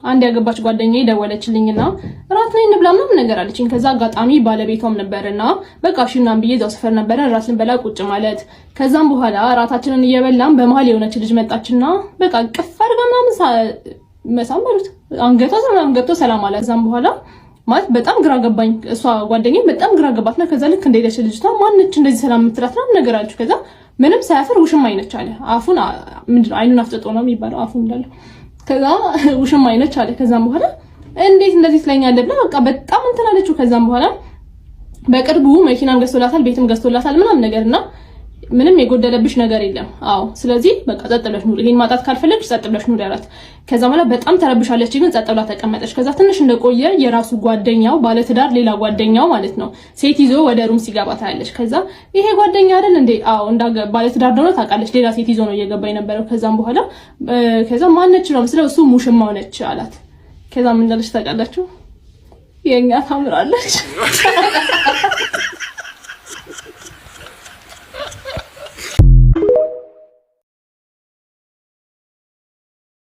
አንድ ያገባች ጓደኛዬ ደወለችልኝና ራት ላይ እንብላ ምናምን ነገር አለችኝ። ከዛ አጋጣሚ ባለቤቷም ነበርና በቃ እሺ ምናምን ብዬ እዛው ሰፈር ነበረ ራስን በላ ቁጭ ማለት። ከዛም በኋላ ራታችንን እየበላን በመሃል የሆነች ልጅ መጣችና በቃ ቅፍ አድርጋ ምናምን መሳመሩት አንገቷ ምናምን ገብቶ ሰላም አለ። ከዛም በኋላ ማለት በጣም ግራ ገባኝ። እሷ ጓደኛዬ በጣም ግራ ገባትና ከዛ ልክ እንደሄደች ልጅቷ ማነች እንደዚህ ሰላም የምትላት ምናምን ነገር አለች። ከዛ ምንም ሳያፍር ውሽም አይነች አለ። አፉን ምንድነው አይኑን አፍጥጦ ነው የሚባለው አፉ እንዳለ ከዛ ውሽም አይነች አለ። ከዛም በኋላ እንዴት እንደዚህ ትለኛለህ ብላ በቃ በጣም እንትን አለችው። ከዛም በኋላ በቅርቡ መኪናን ገዝቶላታል ቤትም ገዝቶላታል ምናምን ነገርና ምንም የጎደለብሽ ነገር የለም። አዎ ስለዚህ በቃ ጸጥ ብለሽ ኑሪ፣ ይሄን ማጣት ካልፈለግሽ ጸጥ ብለሽ ኑሪ አላት። ከዛ በኋላ በጣም ተረብሻለች፣ ግን ጸጥ ብላ ተቀመጠች። ከዛ ትንሽ እንደቆየ የራሱ ጓደኛው ባለትዳር ሌላ ጓደኛው ማለት ነው ሴት ይዞ ወደ ሩም ሲገባ ታያለች። ከዛ ይሄ ጓደኛ አይደል እንዴ? አዎ ባለትዳር ነው ታውቃለች፣ ሌላ ሴት ይዞ ነው እየገባ የነበረው። ከዛም በኋላ ከዛ ማነች ነው ስለ እሱ ሙሽማው ነች አላት። ከዛ ምን እንዳለች ታውቃላችሁ? የኛ ታምራለች